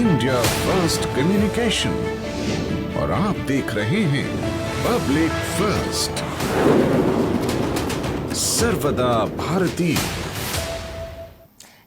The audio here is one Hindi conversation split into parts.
इंडिया फर्स्ट कम्युनिकेशन और आप देख रहे हैं पब्लिक फर्स्ट, सर्वदा भारतीय।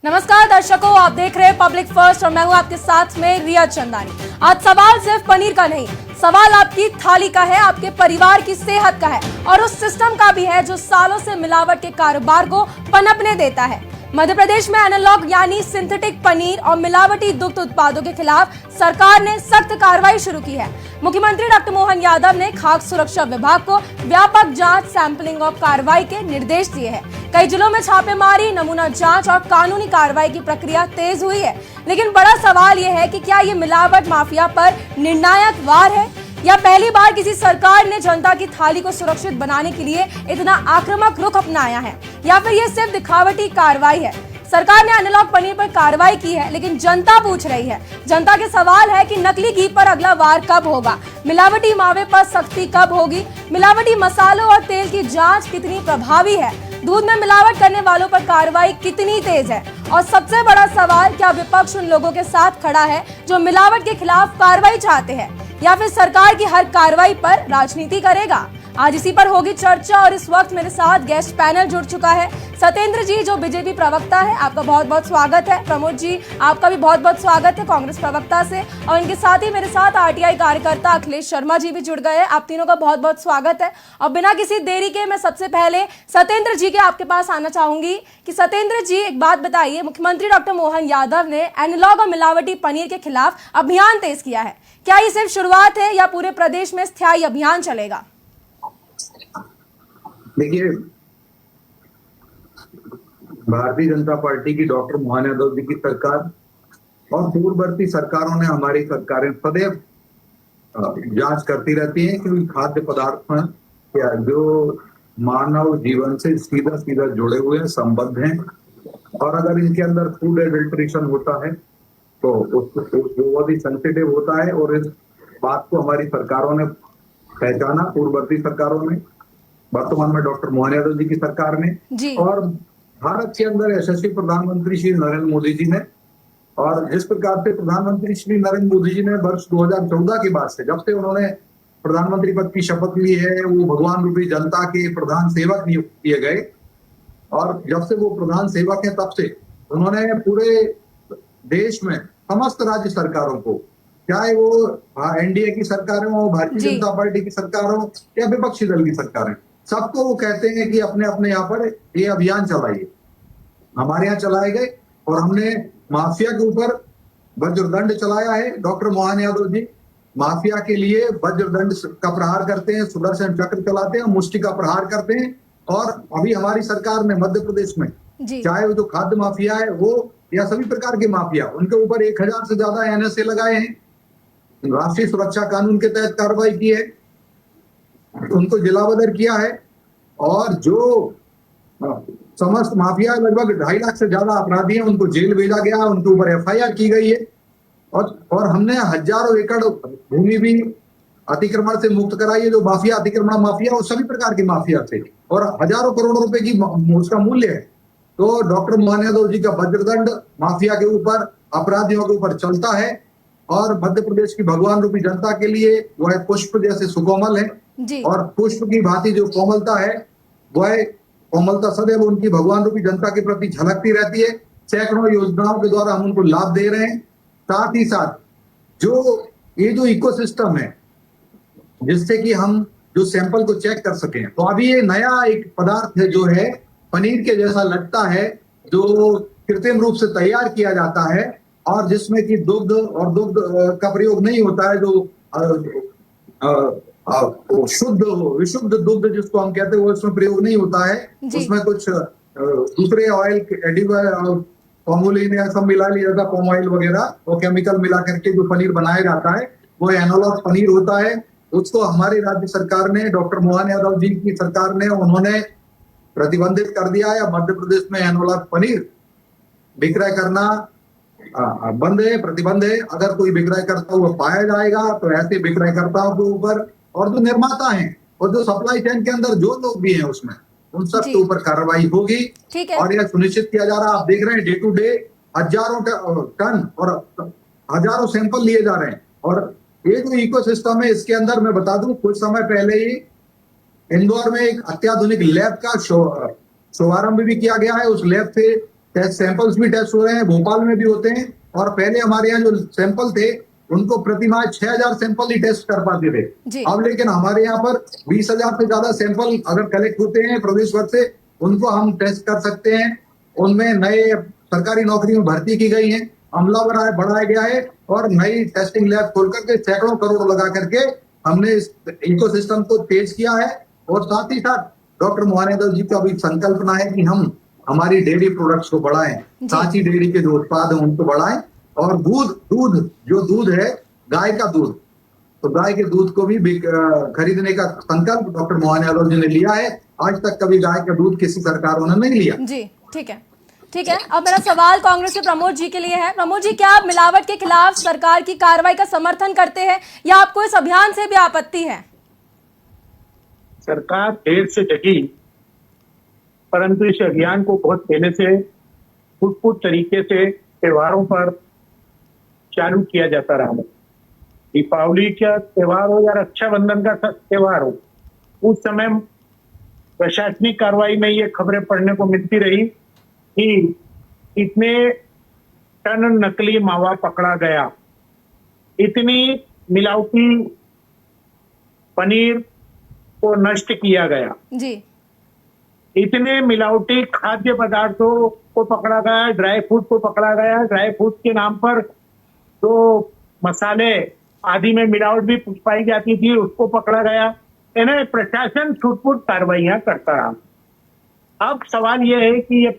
नमस्कार दर्शकों, आप देख रहे हैं पब्लिक फर्स्ट और मैं हूं आपके साथ में रिया चंदानी। आज सवाल सिर्फ पनीर का नहीं, सवाल आपकी थाली का है, आपके परिवार की सेहत का है और उस सिस्टम का भी है जो सालों से मिलावट के कारोबार को पनपने देता है। मध्य प्रदेश में एनालॉग यानी सिंथेटिक पनीर और मिलावटी दुग्ध उत्पादों के खिलाफ सरकार ने सख्त कार्रवाई शुरू की है। मुख्यमंत्री डॉक्टर मोहन यादव ने खाद्य सुरक्षा विभाग को व्यापक जांच, सैंपलिंग और कार्रवाई के निर्देश दिए हैं। कई जिलों में छापेमारी, नमूना जांच और कानूनी कार्रवाई की प्रक्रिया तेज हुई है। लेकिन बड़ा सवाल यह है कि क्या ये मिलावट माफिया पर निर्णायक वार है या पहली बार किसी सरकार ने जनता की थाली को सुरक्षित बनाने के लिए इतना आक्रामक रुख अपनाया है, या फिर ये सिर्फ दिखावटी कार्रवाई है। सरकार ने एनालॉग पनीर पर कार्रवाई की है, लेकिन जनता पूछ रही है। जनता के सवाल है कि नकली घी पर अगला वार कब होगा, मिलावटी मावे पर सख्ती कब होगी, मिलावटी मसालों और तेल की जांच कितनी प्रभावी है, दूध में मिलावट करने वालों पर कार्रवाई कितनी तेज है, और सबसे बड़ा सवाल, क्या विपक्ष उन लोगों के साथ खड़ा है जो मिलावट के खिलाफ कार्रवाई चाहते हैं, या फिर सरकार की हर कार्रवाई पर राजनीति करेगा। आज इसी पर होगी चर्चा और इस वक्त मेरे साथ गेस्ट पैनल जुड़ चुका है। सत्येंद्र जी जो बीजेपी प्रवक्ता है, आपका बहुत बहुत स्वागत है। प्रमोद जी, आपका भी बहुत बहुत स्वागत है कांग्रेस प्रवक्ता से, और इनके साथ ही मेरे साथ आरटीआई कार्यकर्ता अखिलेश शर्मा जी भी जुड़ गए हैं। आप तीनों का बहुत बहुत स्वागत है। और बिना किसी देरी के मैं सबसे पहले सत्येंद्र जी के आपके पास आना चाहूंगी कि सत्येंद्र जी एक बात बताइए, मुख्यमंत्री डॉक्टर मोहन यादव ने एनालॉग और मिलावटी पनीर के खिलाफ अभियान तेज किया है। क्या ये सिर्फ शुरुआत है या पूरे प्रदेश में स्थायी अभियान चलेगा? देखिए, भारतीय जनता पार्टी की डॉक्टर मोहन यादव जी की सरकार और पूर्ववर्ती सरकारों ने, हमारी सरकारें सदैव जांच करती रहती हैं कि खाद्य पदार्थ हैं क्या जो मानव जीवन से सीधा सीधा जुड़े हुए हैं, संबद्ध हैं, और अगर इनके अंदर फूड एडल्ट्रेशन होता है तो बहुत ही सेंसिटिव होता है। और इस बात को हमारी सरकारों ने पहचाना, पूर्ववर्ती सरकारों ने, वर्तमान में डॉक्टर मोहन यादव जी की सरकार ने, और भारत के अंदर यशस्वी प्रधानमंत्री श्री नरेंद्र मोदी जी ने। और जिस प्रकार से प्रधानमंत्री श्री नरेंद्र मोदी जी ने वर्ष 2014 के बाद से, जब से उन्होंने प्रधानमंत्री पद की शपथ ली है, वो भगवान रूपी जनता के प्रधान सेवक नियुक्त किए गए, और जब से वो प्रधान सेवक हैं तब से उन्होंने पूरे देश में समस्त राज्य सरकारों को, चाहे वो एनडीए की सरकार हो, भारतीय जनता पार्टी की सरकार हो या विपक्षी दल की सरकार है, सबको वो कहते हैं कि अपने अपने यहाँ पर ये अभियान चलाइए। हमारे यहाँ चलाए गए और हमने माफिया के ऊपर वज्रदंड चलाया है। डॉक्टर मोहन यादव जी माफिया के लिए वज्रदंड का प्रहार करते हैं, सुदर्शन चक्र चलाते हैं, मुष्टि का प्रहार करते हैं। और अभी हमारी सरकार ने मध्य प्रदेश में, चाहे वो जो खाद्य माफिया है वो या सभी प्रकार के माफिया, उनके ऊपर 1000 से ज्यादा एनएसए लगाए हैं, राष्ट्रीय सुरक्षा कानून के तहत कार्रवाई की है, उनको जिलाबदर किया है, और जो समस्त माफिया लगभग 2.5 लाख से ज्यादा अपराधी हैं उनको जेल भेजा गया, उनके ऊपर एफआईआर की गई है, और हमने हजारों एकड़ भूमि भी अतिक्रमण से मुक्त कराई है। जो माफिया, अतिक्रमण माफिया, वो सभी प्रकार की माफिया थे, और हजारों करोड़ रुपए की उसका मूल्य है। तो डॉक्टर मोहन यादव जी का वज्रदंड माफिया के ऊपर, अपराधियों के ऊपर चलता है, और मध्य प्रदेश की भगवान रूपी जनता के लिए वह पुष्प जैसे सुकोमल है, और पुष्प की भांति जो कोमलता है, वह कोमलता सदैव उनकी भगवान रूपी जनता के प्रति झलकती रहती है। सैकड़ों योजनाओं के द्वारा हम उनको लाभ दे रहे हैं। साथ ही साथ ये जो इकोसिस्टम है, जिससे कि हम जो सैंपल को चेक कर सकें, तो अभी ये नया एक पदार्थ है जो है पनीर के जैसा लगता है, जो कृत्रिम रूप से तैयार किया जाता है, और जिसमें कि दुग्ध का प्रयोग नहीं होता है, जो शुद्ध विशुद्ध दुग्ध जिसको हम कहते हैं वो इसमें प्रयोग नहीं होता है। उसमें कुछ दूसरे ऑयल, एडिबल, फॉर्मुलिन या सब मिला लिया जाता, पॉम ऑयल वगैरह, वो केमिकल मिला करके जो पनीर बनाया जाता है वो एनालॉग पनीर होता है। उसको हमारी राज्य सरकार ने, डॉक्टर मोहन यादव जी की सरकार ने, उन्होंने प्रतिबंधित कर दिया है। मध्य प्रदेश में एनालॉग पनीर विक्रय करना बंद है, प्रतिबंध है। अगर कोई विक्रय करता हुआ पाया जाएगा तो ऐसे विक्रयकर्ताओं के ऊपर, और जो निर्माता हैं और जो सप्लाई चेन के अंदर जो लोग भी हैं उसमें, उन सब के ऊपर कार्रवाई होगी। और यह सुनिश्चित किया जा रहा है, आप देख रहे हैं डे टू डे हजारों टन और हजारों सैंपल लिए जा रहे हैं। और ये जो इकोसिस्टम है इसके अंदर मैं बता दूं, कुछ समय पहले ही इंदौर में एक अत्याधुनिक लैब का शुभारंभ भी किया गया है। उस लैब से टेस्ट सैंपल्स भी टेस्ट हो रहे हैं, भोपाल में भी होते हैं। और पहले हमारे यहाँ जो सैंपल थे उनको प्रतिमाह 6000 सैंपल ही टेस्ट कर पाते थे। अब लेकिन हमारे यहाँ पर 20,000 से ज्यादा सैंपल अगर कलेक्ट होते हैं प्रदेश भर से, उनको हम टेस्ट कर सकते हैं। उनमें नए सरकारी नौकरी में भर्ती की गई है, अमला बढ़ाया गया है और नई टेस्टिंग लैब खोल करके सैकड़ों करोड़ लगा करके हमने इस इकोसिस्टम को तेज किया है। और साथ ही साथ डॉक्टर मोहन यादव जी का भी संकल्पना है कि हम हमारी डेयरी प्रोडक्ट्स को बढ़ाएं, सांची डेयरी के जो उत्पाद हैं उनको बढ़ाएं। और दूध है गाय का दूध, तो गाय के दूध को भी खरीदने का संकल्प डॉक्टर मोहन यादव जी ने लिया है। आज तक कभी गाय का दूध किसी सरकारों ने नहीं लिया। जी ठीक है, ठीक है। अब मेरा सवाल कांग्रेस के प्रमोद जी के लिए है। प्रमोद जी, क्या आप मिलावट के खिलाफ सरकार की कार्रवाई का समर्थन करते हैं या आपको इस अभियान से भी आपत्ति है? सरकार देर से जगी, परंतु इस अभियान को बहुत पहले से फुट तरीके से त्योहारों पर चालू किया जाता रहा है। दीपावली का त्योहार हो या रक्षाबंधन का त्योहार हो, उस समय प्रशासनिक कार्रवाई में ये खबरें पढ़ने को मिलती रही कि इतने टन नकली मावा पकड़ा गया, इतनी मिलावटी पनीर को नष्ट किया गया जी, इतने मिलावटी खाद्य पदार्थों को पकड़ा गया, ड्राई फ्रूट को पकड़ा गया, ड्राई फ्रूट के नाम पर तो मसाले आदि में मिलावट भी पाई जाती थी उसको पकड़ा गया। इन्हें प्रशासन छूट-फूट कार्रवाइयां करता रहा। अब सवाल यह है कि ये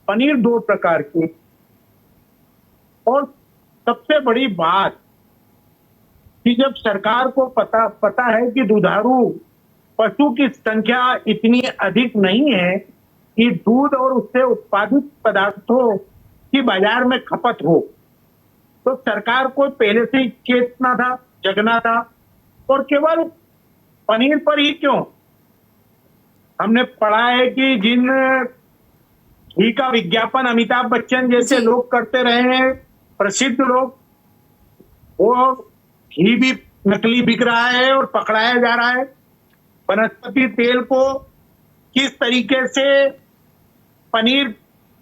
पनीर दो प्रकार की, और सबसे बड़ी बात कि जब सरकार को पता है कि दुधारू पशु की संख्या इतनी अधिक नहीं है कि दूध और उससे उत्पादित पदार्थों की बाजार में खपत हो, तो सरकार को पहले से ही चेतना था, जगना था। और केवल पनीर पर ही क्यों, हमने पढ़ा है कि जिन घी का विज्ञापन अमिताभ बच्चन जैसे लोग करते रहे हैं, प्रसिद्ध लोग, वो घी भी नकली बिक रहा है और पकड़ाया जा रहा है। वनस्पति तेल को किस तरीके से पनीर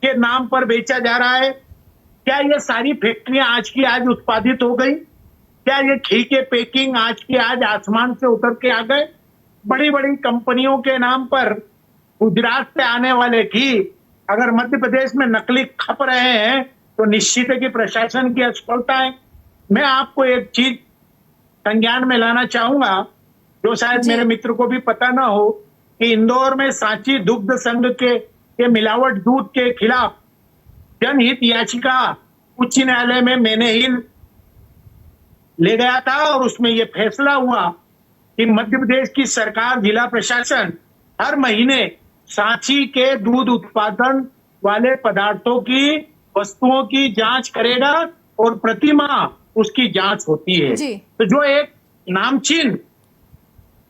के नाम पर बेचा जा रहा है। क्या ये सारी फैक्ट्रियां आज की आज उत्पादित हो गई? क्या ये घी के पैकिंग आज की आज आसमान से उतर के आ गए? बड़ी बड़ी कंपनियों के नाम पर गुजरात से आने वाले घी अगर मध्य प्रदेश में नकली खप रहे हैं तो निश्चित है कि प्रशासन की असफलता है। मैं आपको एक चीज संज्ञान में लाना चाहूंगा जो शायद मेरे मित्र को भी पता ना हो कि इंदौर में सांची दुग्ध संघ के मिलावट दूध के खिलाफ जनहित याचिका उच्च न्यायालय में मैंने ही ले गया था और उसमें यह फैसला हुआ कि मध्य प्रदेश की सरकार, जिला प्रशासन हर महीने सांची के दूध उत्पादन वाले पदार्थों की वस्तुओं की जांच करेगा और प्रतिमाह उसकी जांच होती है। तो जो एक नामचीन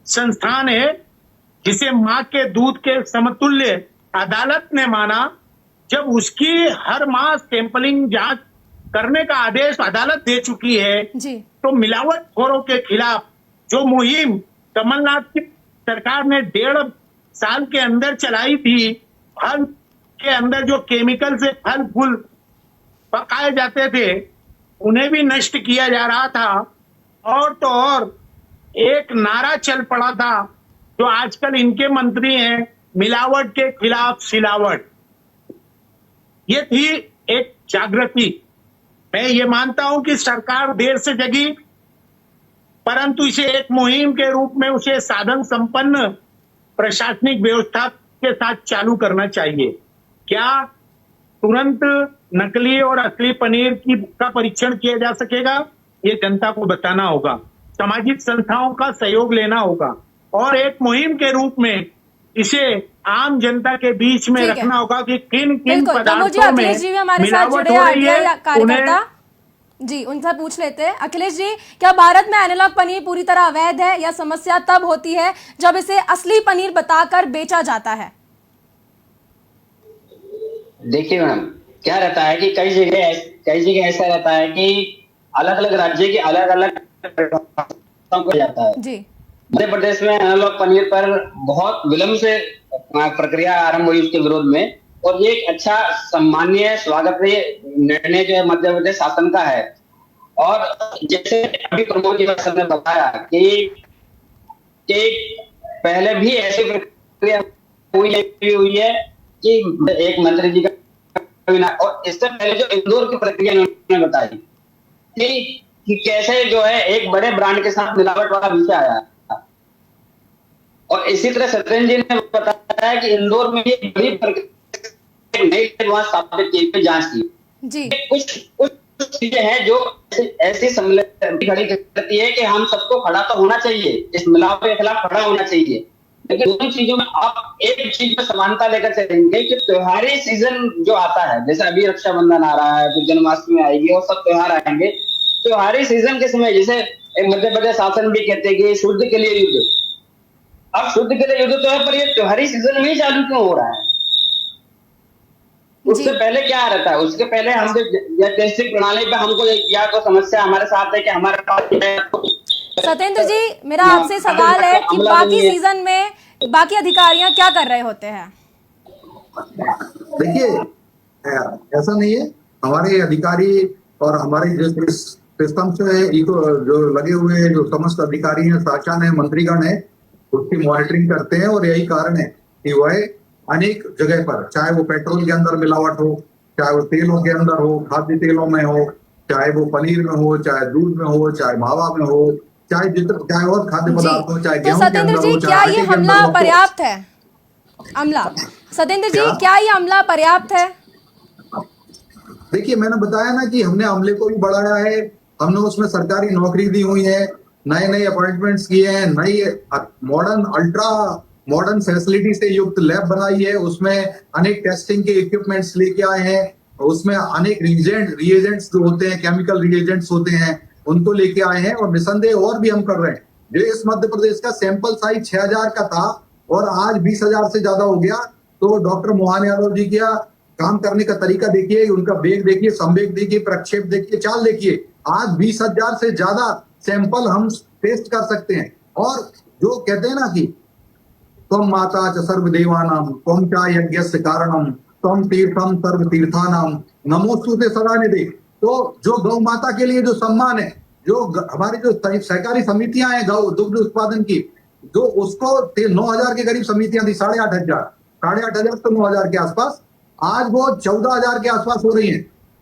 संस्थान है जिसे मां के दूध के समतुल्य अदालत ने माना, जब उसकी हर माह सैंपलिंग जांच करने का आदेश अदालत दे चुकी है तो मिलावटखोरों के खिलाफ जो मुहिम कमलनाथ की सरकार ने 1.5 साल के अंदर चलाई थी, फल के अंदर जो केमिकल से फल फूल पकाए जाते थे उन्हें भी नष्ट किया जा रहा था। और तो और एक नारा चल पड़ा था जो आजकल इनके मंत्री हैं, मिलावट के खिलाफ सिलावट। ये थी एक जागृति। मैं ये मानता हूं कि सरकार देर से जगी, परंतु इसे एक मुहिम के रूप में उसे साधन संपन्न प्रशासनिक व्यवस्था के साथ चालू करना चाहिए। क्या तुरंत नकली और असली पनीर का परीक्षण किया जा सकेगा? ये जनता को बताना होगा, सामाजिक संस्थाओं का सहयोग लेना होगा और एक मुहिम के रूप में इसे आम जनता के बीच में रखना होगा कि किन किन पदार्थों में मिलावट हो रही है उन्हें। जी, उनसे पूछ लेते हैं। अखिलेश जी, क्या भारत में एनालॉग पनीर पूरी तरह अवैध है या समस्या तब होती है जब इसे असली पनीर बताकर बेचा जाता है? देखिए मैम, क्या रहता है कि कई जगह ऐसा रहता है कि अलग अलग राज्य के अलग अलग को जाता है। जी मध्य प्रदेश में एनालॉग पनीर पर बहुत विलंब से प्रक्रिया आरंभ हुई उसके विरोध में, और ये एक अच्छा सम्मानीय स्वागतीय निर्णय जो है मध्य प्रदेश शासन का है। और जैसे अभी प्रमोद जी ने बताया कि पहले भी ऐसी प्रक्रिया हुई है कि एक मंत्री जी का, और इससे पहले जो इंदौर की प्रक्रिया उन्होंने बताई कि कैसे जो है एक बड़े ब्रांड के साथ मिलावट वाला विषय आया। और इसी तरह सत्येंद्र जी ने बताया कि इंदौर में एक बड़ी प्रक्रिया नई स्थापित की जांच की। जी कुछ चीजें हैं जो ऐसी खड़ी करती है कि हम सबको खड़ा तो होना चाहिए, इस मिलावट के खिलाफ खड़ा होना चाहिए, लेकिन दोनों चीजों में आप एक चीज में समानता लेकर चलेंगे कि त्योहारी सीजन जो आता है, जैसे अभी रक्षाबंधन आ रहा है, फिर जन्माष्टमी आएगी और सब त्योहार आएंगे, त्योहारी सीजन के समय जैसे मध्य प्रदेश शासन भी कहते हैं कि शुद्ध के लिए युद्ध। अब शुद्ध के लिए युद्ध तो है, पर ये त्योहारी सीजन में ही चालू क्यों हो रहा है? उससे पहले क्या रहता है? उसके पहले हम टेस्टिंग प्रणाली पे हमको या तो समस्या हमारे साथ है कि हमारे पास। सत्येंद्र जी, मेरा आपसे सवाल है कि बाकी सीजन में बाकी अधिकारियां क्या कर रहे होते हैं? देखिए, ऐसा नहीं है। हमारे अधिकारी और हमारे जो सिस्टम से जो लगे हुए हैं, जो समस्त अधिकारी हैं, शासन है, मंत्रीगण है, उसकी मॉनिटरिंग करते हैं। और यही कारण है कि वह अनेक जगह पर, चाहे वो पेट्रोल के अंदर मिलावट हो, चाहे वो तेलों के अंदर हो, खाद्य तेलों में हो, चाहे वो पनीर में हो, चाहे दूध में हो, चाहे मावा में हो, चाहे और खाद्य पदार्थ हो, चाहे गेहूं के अंदर हो, क्या ये हमला पर्याप्त है? अमला, सत्येंद्र जी, क्या ये अमला पर्याप्त है? देखिए, मैंने बताया ना कि हमने अमले को भी बढ़ाया है, हमने उसमें सरकारी नौकरी दी हुई है, नए नए अपॉइंटमेंट्स किए हैं, नई अल्ट्रा मॉडर्न फैसिलिटी से युक्त लैब बनाई है, उसमें अनेक टेस्टिंग के इक्विपमेंट्स लेके आए हैं, उसमें अनेक रिएजेंट्स जो होते हैं, केमिकल रिएजेंट्स होते हैं, उनको लेके आए हैं। और निसंदेह और भी हम कर रहे हैं। जो इस मध्य प्रदेश का सैंपल साइज 6000 का था और आज 20,000 से ज्यादा हो गया, तो डॉक्टर मोहन यादव जी का काम करने का तरीका देखिए, उनका वेग देखिए, संवेग देखिए, प्रक्षेप देखिए, चाल देखिए। आज 20,000 से ज्यादा सैंपल हम टेस्ट कर सकते हैं। और जो कहते हैं ना कि त्वं माता च सर्वदेवानां त्वं च यज्ञस्य कारणम त्वं तीर्थम सर्व तीर्थानाम नमोस्तुते सदा निधे। तो जो गौ माता के लिए जो सम्मान है, जो हमारी जो सहकारी समितियां हैं गौ दुग्ध उत्पादन की, जो उसको 9,000 के करीब समितियां थी, 8,500 तो 9,000 के आसपास, आज वो 14,000 के आसपास हो रही है।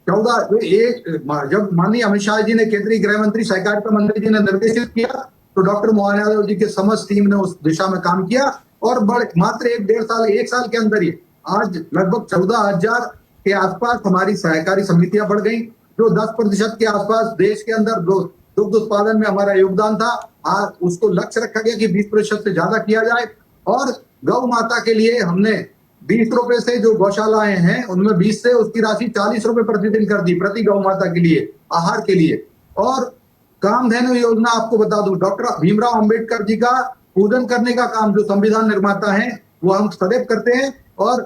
14 जब माननीय अमित शाह जी ने, केंद्रीय गृह मंत्री, सहकारिता मंत्री जी ने निर्देशित किया, तो डॉक्टर मोहन यादव जी के समस्त टीम ने उस दिशा में काम किया और मात्र 1 साल के अंदर ही आज लगभग 14,000 के आसपास हमारी सहकारी समितियां बढ़ गई। जो 10% के आसपास देश के अंदर दुग्ध उत्पादन में हमारा योगदान था, आज उसको लक्ष्य रखा गया कि 20% से ज्यादा किया जाए। और गौ माता के लिए हमने 20 रुपए से जो गौशालाएं हैं उनमें 20 से उसकी राशि 40 रुपए प्रतिदिन कर दी, प्रति गौ माता के लिए, आहार के लिए। और कामधेनु योजना आपको बता दूं, डॉक्टर भीमराव अंबेडकर जी का पूजन करने का काम जो संविधान निर्माता है वो हम सदैव करते हैं। और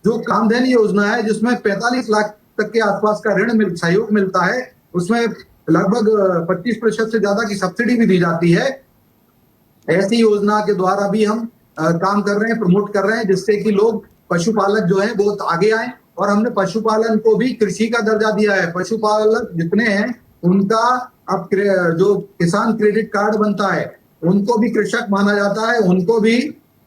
जो कामधेनु योजना है जिसमें 45 लाख तक के आसपास का ऋण सहयोग मिलता है, उसमें लगभग 25% से ज्यादा की सब्सिडी भी दी जाती है। ऐसी योजना के द्वारा भी हम काम कर रहे हैं, प्रमोट कर रहे हैं, जिससे कि लोग पशुपालक जो है बहुत आगे आए। और हमने पशुपालन को भी कृषि का दर्जा दिया है। पशुपालक जितने हैं उनका अब जो किसान क्रेडिट कार्ड बनता है उनको भी कृषक माना जाता है। उनको भी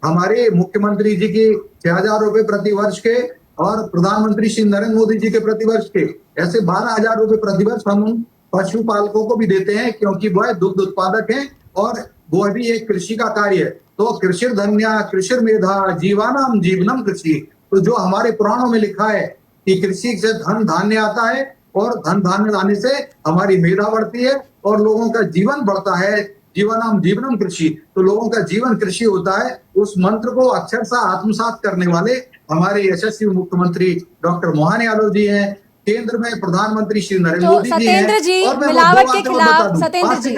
हमारे मुख्यमंत्री जी की 6,000 रुपए प्रति वर्ष के और प्रधानमंत्री श्री नरेंद्र मोदी जी के प्रति वर्ष के ऐसे 12,000 रुपए प्रति वर्ष हम पशुपालकों को भी देते हैं, क्योंकि वह दुग्ध उत्पादक हैं और वो भी एक कृषि का कार्य है। तो कृषिर धन्या कृषिर मेधा जीवानाम जीवनम कृषि। तो जो हमारे पुराणों में लिखा है कि कृषि से धन धान्य आता है और धन धान्य आने से हमारी मेधा बढ़ती है और लोगों का जीवन बढ़ता है। जीवनाम जीवनम कृषि, तो लोगों का जीवन कृषि होता है। उस मंत्र को अक्षरशः आत्मसात करने वाले हमारे यशस्वी मुख्यमंत्री डॉक्टर मोहन यादव जी हैं, केंद्र में प्रधानमंत्री श्री नरेंद्र मोदी जी हैं। और मिलावट के खिलाफ, सत्येंद्र जी,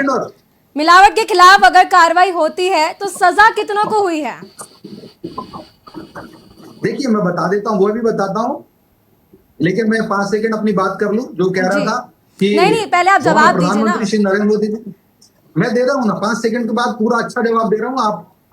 मिलावट के खिलाफ अगर कार्रवाई होती है तो सजा कितनों को हुई है? देखिए, मैं बता देता हूँ, वो भी बताता हूँ। लेकिन मैं 5 सेकंड अपनी बात कर लूं, जो कह रहा जी। था कि नहीं, पहले आप जवाब दीजिए ना। प्रधानमंत्री श्री नरेंद्र मोदी जी, मैं दे रहा हूं ना 5 सेकंड के बाद पूरा अच्छा जवाब दे रहा हूं,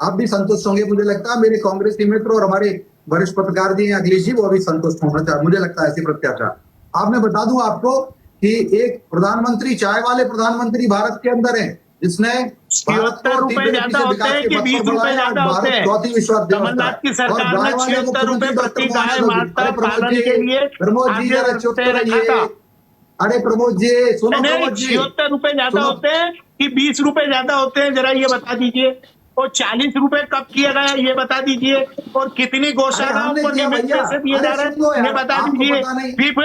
आप भी संतुष्ट होंगे मुझे लगता है। मेरे कांग्रेसी मित्र और हमारे वरिष्ठ पत्रकार जी हैं अखिलेश जी, वो भी संतुष्ट होना चाहिए, मुझे लगता है ऐसी प्रत्याशा। आप मैं बता दूं आपको कि एक प्रधानमंत्री, चाय वाले प्रधानमंत्री भारत के अंदर है, जिसने 76 रुपए ज्यादा होते हैं कि 20 रुपए ज्यादा होते हैं? चौथी विश्व कमलनाथ की सरकार ने 76 रुपए प्रति गाय माता पालन के लिए प्रमोद जी जरा चुप तो रहिए। अरे प्रमोद जी सुनो, प्रमोद जी 76 रुपए ज्यादा होते हैं कि 20 रुपए ज्यादा होते हैं, जरा ये बता दीजिए। और 40 रुपए कब किया गया ये बता दीजिए। और कितनी गौशालाओं को नियमित पैसे दिए जा रहे हैं ये बता दीजिए। बीफ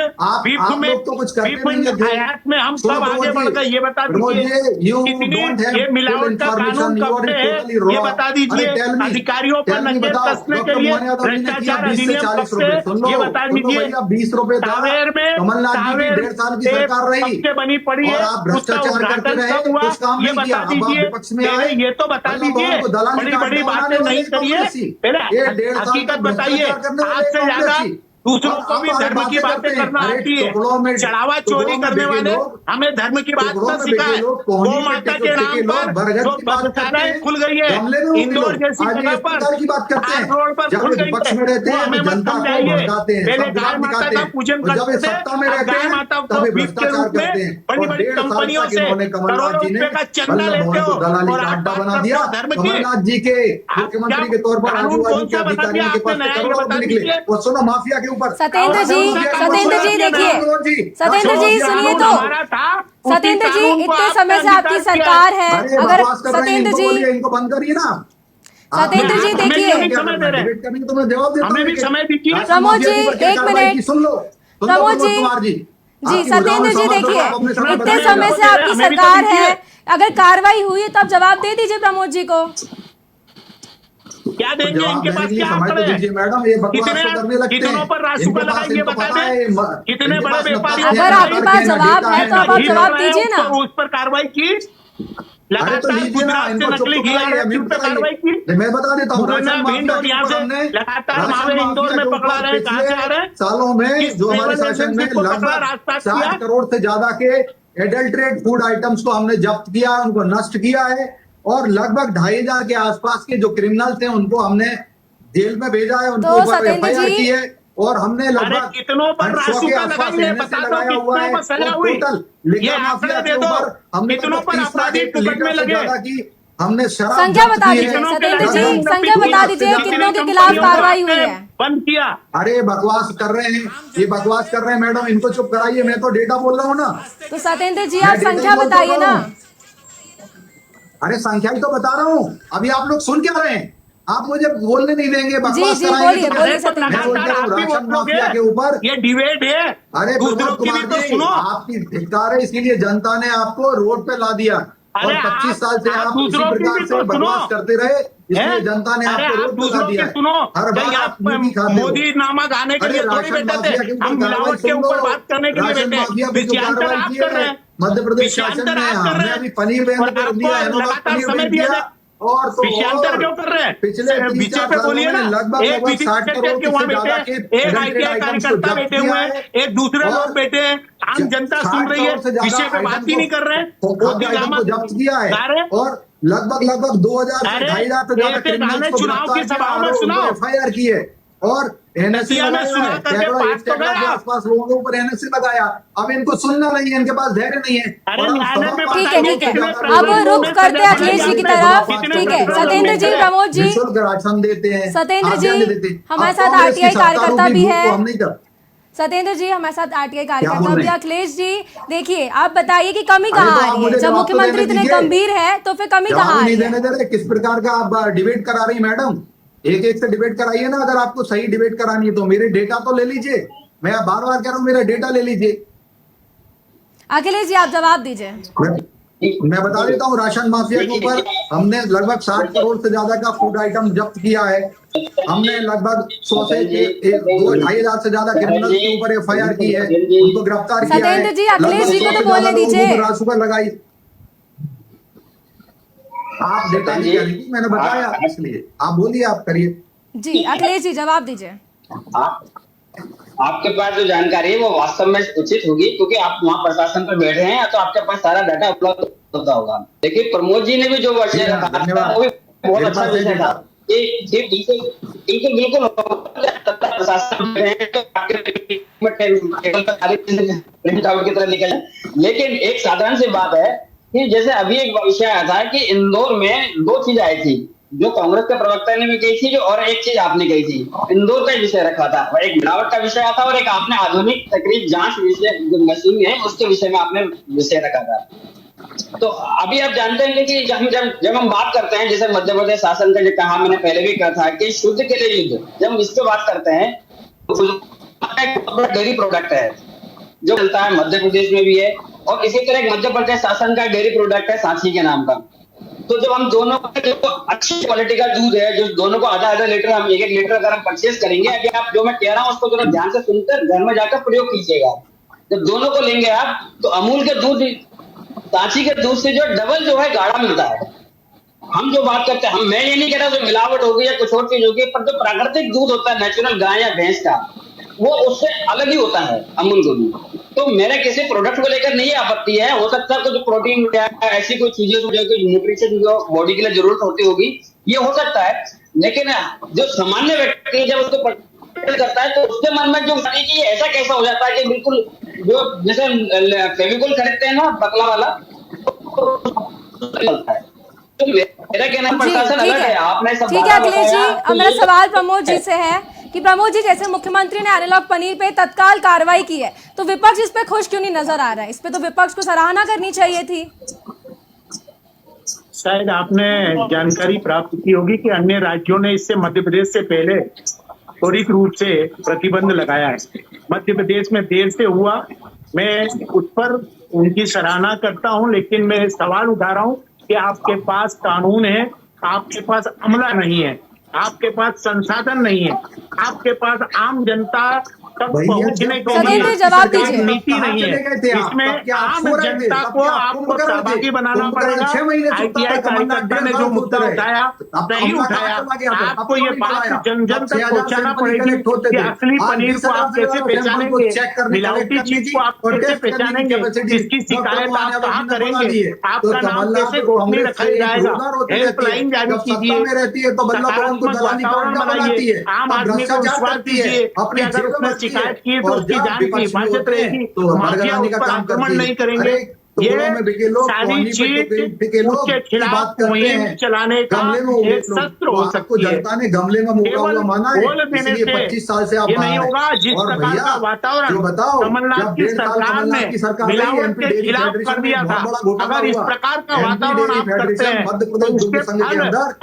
आयात में हम कब आगे बढ़ गए ये बता दीजिए। कितनी ये मिलावट का कानून कब से है ये बता दीजिए। अधिकारियों पर नजर कसने के लिए भ्रष्टाचार अधिनियम कब से ये बता दीजिए। 20 रुपए कावेर में कमलनाथ जी 1.5 साल की सरकार रही से बनी पड़ी है, उसका उद्घाटन कब हुआ ये बता दीजिए। ये तो बता दीजिए, बड़ी बड़ी बातें नहीं करिए, पहले हकीकत बताइए। आज से ज्यादा दूसरों को भी धर्म की बातें करना आती है। चढ़ावा चोरी करने वाले हमें धर्म की बात न सिखाए। गौ माता के नाम पर जो गौशालाएं खुल गई है इंदौर जैसी जगह पर, रोड पर खुल गई है, वो हमें मत समझाइए। पहले गाय माता का पूजन करते थे, अब गाय माता को बीफ के रूप में बड़ी बड़ी कंपनियों से करोड़ों रुपए का चंदा लेते हो और आप बात करते हो धर्म की। जी के मुख्यमंत्री के तौर पर कानून कौन सा बना दिया आपने नया ये बता दीजिए। वो सुनो माफिया के ऊपर सत्येंद्र जी देखिए, सत्येंद्र जी सुनिए तो, सत्येंद्र जी इतने समय से आपकी सरकार है, अगर सत्येंद्र जी इनको बंद करिए ना। सत्येंद्र जी देखिए, हमें भी समय दीजिए। प्रमोद जी 1 मिनट, सुन लो प्रमोद जी सत्येंद्र जी देखिए, इतने समय से आपकी सरकार है, अगर कार्रवाई हुई है तो आप जवाब दे दीजिए प्रमोद जी को। क्या देंगे इनके पास, क्या आंकड़े हैं? मैडम ये बकवास तो करने लगते हैं। कितनों पर रासुका लगाई ये बता दें। कितने बड़े व्यापारी, अगर आपके पास जवाब है तो आप जवाब दीजिए ना। उस पर कार्रवाई की, लगातार गुजरात से नकली घी पर कार्रवाई की। मैं बता देता हूँ, भिंड और यहाँ से लगातार मावे इंदौर में पकड़ा रहे, कहाँ से आ रहे हैं? सालों में जो हमारे शासन में लगभग 60 करोड़ से ज्यादा के एडल्ट्रेट फूड आइटम्स को हमने जब्त किया, उनको नष्ट किया है। और लगभग 2500 के आसपास के जो क्रिमिनल्स हैं उनको हमने जेल में भेजा है, उनको ऊपर एफआईआर की है। और हमने लगभग कितनों पर रासुका लगाई है, बता दो कितनों पर सजा हुई। ये आंकड़े दे दो, कितनों पर अपराधी पकड़ में लगे। हमने शराब संख्या बता दीजिए सत्येंद्र जी, संख्या बता दीजिए कितनों के खिलाफ कार्रवाई हुई है। बंद किया। अरे बकवास कर रहे हैं, ये बकवास कर रहे हैं मैडम, इनको चुप कराइए, मैं तो डेटा बोल रहा हूँ ना। तो सत्येंद्र जी आप संख्या बताइए ना। अरे संख्या ही तो बता रहा हूँ, अभी आप लोग सुन क्या रहे हैं? आप मुझे बोलने नहीं देंगे, बकवास बोलिए राशन माफिया के ऊपर ये डिबेट है। अरे प्रमोद कुमार जी आपकी धिक्कार है, इसीलिए जनता ने आपको रोड पे ला दिया और 25 साल से आप इसी प्रकार से बकवास करते रहे, इसलिए जनता ने आपको रोड पे ला दिया। हर बार आप मोदी नामा गाने के लिए थोड़ी बैठे थे, हम मिलावट के ऊपर बात करने के लिए बैठे। मध्य प्रदेश शासन ने हमने अभी पनीर बैन कर दिया, पनीर बैन किया। और तो क्यों कर रहे हैं? पिछले बीजेपी बोलिए ना, लगभग 60 करोड़ के वहाँ बैठे, एक आईटीआई कार्यकर्ता बैठे हुए हैं, एक दूसरे लोग बैठे हैं, आम जनता सुन रही है, विषय पे बात ही नहीं कर रहे हैं। जब्त किया है और लगभग 2000 से 2500 से ज्यादा क्रिमिनल्स को चुनाव की सभाओं में सुनाओ, एफआईआर की है। और एनएससी आसपास लोगों के ऊपर एनएससी लगाया। अब इनको सुनना नहीं है, इनके पास धैर्य नहीं है। ठीक है, अब रुख करते हैं अखिलेश जी की तरफ। ठीक है सत्येंद्र जी, प्रमोद जी राशन देते हैं, सत्येंद्र जी हमारे साथ आरटीआई कार्यकर्ता भी है। सत्येंद्र जी हमारे साथ आरटीआई कार्यकर्ता भी। अखिलेश जी देखिए, आप बताइए कि कमी कहाँ आ रही है? जब मुख्यमंत्री इतने गंभीर है तो फिर कमी कहाँ आ रही है? किस प्रकार का आप डिबेट करा रही मैडम? एक से डिबेट कराइए ना, अगर आपको सही डिबेट करानी है तो मेरे डेटा तो ले लीजिए। मैं बार बार कह रहा हूँ, मेरा डेटा ले लीजिए। अखिलेश जी आप जवाब दीजिए। मैं बता देता हूँ, राशन माफिया के ऊपर हमने लगभग 60 करोड़ से ज्यादा का फूड आइटम जब्त किया है। हमने लगभग 100 से 2,500 से ज्यादा क्रिमिनल्स के ऊपर एफआईआर की है, उनको गिरफ्तार किया है। सत्येंद्र जी अखिलेश जी को तो बोलने दीजिए। रासुका लगाई, आप डेटा नहीं करेंगी, मैंने बताया, इसलिए आप बोलिए, आप करिए। जी अखिलेश जी जवाब दीजिए। आपके पास जो जानकारी है वो वास्तव में उचित होगी, क्योंकि आप वहाँ प्रशासन पर बैठे हैं तो आपके पास सारा डाटा उपलब्ध होता होगा। देखिए प्रमोद जी ने भी जो विषय रखा था वो भी बहुत अच्छा विषय था। ये बिल्कुल बिल्कुल प्रशासन बैठे हैं तो प्रिंट आउट की तरह निकल जाए। लेकिन एक साधारण सी बात है कि जैसे अभी एक विषय आया था कि इंदौर में 2 चीज आई थी, जो कांग्रेस के प्रवक्ता ने भी कही थी, जो और एक चीज आपने कही थी। इंदौर का विषय रखा था, एक मिलावट का विषय था और एक आपने आधुनिक तकनीक जांच विषय जो मशीन है उसके विषय में आपने विषय रखा था। तो अभी आप जानते हैं कि जब हम बात करते हैं, जैसे मध्य प्रदेश शासन का जो कहा, मैंने पहले भी कहा था कि शुद्ध के लिए युद्ध, जब हम इस पे बात करते हैं तो डेयरी प्रोडक्ट है जो चलता है मध्य प्रदेश में भी है, और इसी तरह मध्य प्रदेश शासन का डेयरी प्रोडक्ट है सांची के नाम का। तो जब हम दोनों का जो अच्छी क्वालिटी का दूध है, जो दोनों को आधा लीटर, हम 1 लीटर अगर हम परचेज करेंगे, अभी आप जो मैं कह रहा हूँ उसको जरा ध्यान से सुनकर घर में जाकर प्रयोग कीजिएगा। जब दोनों को लेंगे आप तो अमूल के दूध सांची के दूध से जो डबल जो है गाढ़ा मिलता है। हम जो बात करते हैं, मैं ये नहीं कह रहा जो मिलावट होगी या कुछ और चीज होगी, पर जो प्राकृतिक दूध होता है नेचुरल गाय या भैंस का, वो उससे अलग ही होता है अमूल को भी। तो मेरे किसी प्रोडक्ट को लेकर नहीं आपत्ति है, हो सकता है कुछ प्रोटीन या ऐसी कोई चीजें जो न्यूट्रिशन जो बॉडी के लिए जरूरत होती होगी, ये हो सकता है। लेकिन जो सामान्य व्यक्ति जब उसको करता है तो उसके मन में जो कि ऐसा कैसा हो जाता है कि बिल्कुल जो जैसे फेविकोल खरीदते हैं ना बकला वाला, तो मेरा कहना प्रशासन अलग है। आपने सब ठीक है अखिलेश जी, अब मेरा सवाल प्रमोद जी से है कि प्रमोद जी, जैसे मुख्यमंत्री ने एनालॉग पनीर पे तत्काल कार्रवाई की है, तो विपक्ष इस पे खुश क्यों नहीं नजर आ रहा है? इस पे तो विपक्ष को सराहना करनी चाहिए थी। शायद आपने जानकारी प्राप्त की होगी कि अन्य राज्यों ने इससे मध्य प्रदेश से पहले त्वरित रूप से प्रतिबंध लगाया है। मध्य प्रदेश में देर से हुआ, मैं उस पर उनकी सराहना करता हूं, लेकिन मैं सवाल उठा रहा हूं कि आपके पास कानून है, आपके पास अमला नहीं है, आपके पास संसाधन नहीं है, आपके पास आम जनता तक पहुंचने के लिए नीति नहीं है। इसमें आम जनता को आपको सहभागी बनाना पड़ेगा। ITI कार्यकर्ता ने जो मुद्दा उठाया सही उठाया, आपको ये बात जन जन तक पहुंचाना पड़ेगी कि असली पनीर को आप कैसे पहचानेंगे, मिलावटी चीज को आप कैसे पहचानेंगे, इसकी शिकायत आप कहाँ करेंगे, आपका नाम कैसे गोपनीय रखा जाएगा, हेल्पलाइन जारी कीजिए, सकारात्मक वातावरण बनाइए, आम आदमी को विश्वास दीजिए कि अगर उसने शिकायत की तो उसकी जान की हिफाजत रहेगी, माफिया उस पर आक्रमण नहीं करेंगे। ये सारी चीज उसके खिलाफ मुहिम चलाने का एक शस्त्र हो सकती है। केवल बोल देने से 25 साल से ये नहीं होगा। जिस प्रकार का वातावरण कमलनाथ की सरकार ने मिलावट के खिलाफ कर दिया था, अगर इस प्रकार का वातावरण आप करते हैं तो उसके फल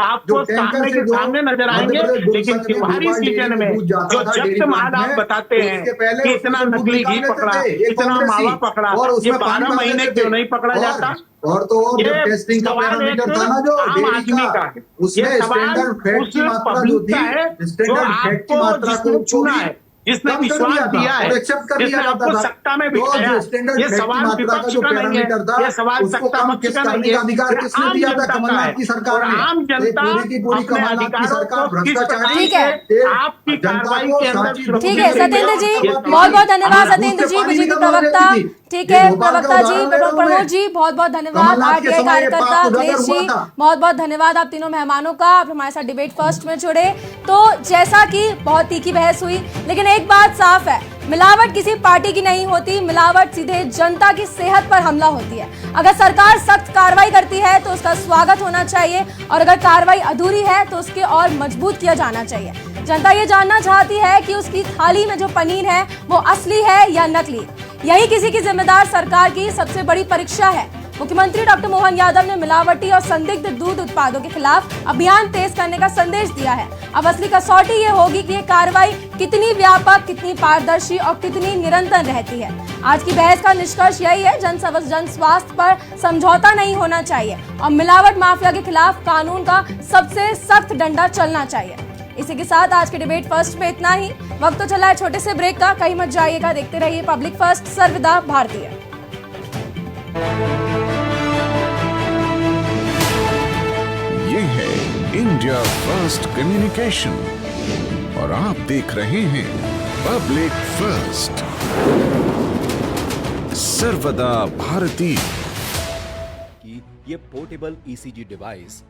आपको सामने नजर आएंगे। लेकिन त्योहारी सीजन में जो जब्त माल आप बताते हैं कि इतना नकली घी पकड़ा, इतना मावा पकड़ा, ये 12 महीने क्यों नहीं पकड़ा जाता? और तो और जो टेस्टिंग का पैरामीटर था ना, जो डेयरी का, उसमें स्टैंडर्ड फैट की मात्रा जो थी, स्टैंडर्ड फैट की मात्रा को चुना है, जिसने विश्वास दिया है, जिसने आपको सत्ता में बिठाया, ये सवाल विपक्ष का नहीं है, ये सवाल सत्ता पक्ष का नहीं है, आम जनता की सरकार, आम जनता अपने अधिकारों को किस प्रकार से आपकी कार्रवाई के अंदर। ठीक है सत्येंद्र जी, बहुत बहुत धन्यवाद सत्येंद्र जी, बीजेपी प्रवक्ता। ठीक है प्रवक्ता जी, प्रमोद जी बहुत बहुत धन्यवाद, RTI कार्यकर्ता अखिलेश जी बहुत बहुत धन्यवाद आप तीनों मेहमानों का, आप हमारे साथ डिबेट फर्स्ट में जुड़े। तो जैसा कि बहुत तीखी बहस हुई, लेकिन एक बात साफ है, मिलावट किसी पार्टी की नहीं होती, मिलावट सीधे जनता की सेहत पर हमला होती है। अगर सरकार सख्त कार्रवाई करती है तो उसका स्वागत होना चाहिए, और अगर कार्रवाई अधूरी है तो उसके और मजबूत किया जाना चाहिए। जनता ये जानना चाहती है कि उसकी थाली में जो पनीर है वो असली है या नकली। यही किसी की जिम्मेदार सरकार की सबसे बड़ी परीक्षा है। मुख्यमंत्री डॉक्टर मोहन यादव ने मिलावटी और संदिग्ध दूध उत्पादों के खिलाफ अभियान तेज करने का संदेश दिया है। अब असली कसौटी ये होगी कि ये कार्रवाई कितनी व्यापक, कितनी पारदर्शी और कितनी निरंतर रहती है। आज की बहस का निष्कर्ष यही है, जन स्वास्थ्य पर समझौता नहीं होना चाहिए और मिलावट माफिया के खिलाफ कानून का सबसे सख्त डंडा चलना चाहिए। इसी के साथ आज के डिबेट फर्स्ट में इतना ही। वक्त तो चला है छोटे से ब्रेक का, कहीं मत जाइएगा, देखते रहिए पब्लिक फर्स्ट, सर्वदा भारतीय। ये है इंडिया फर्स्ट कम्युनिकेशन और आप देख रहे हैं पब्लिक फर्स्ट, सर्वदा भारतीय। कि ये पोर्टेबल ईसीजी डिवाइस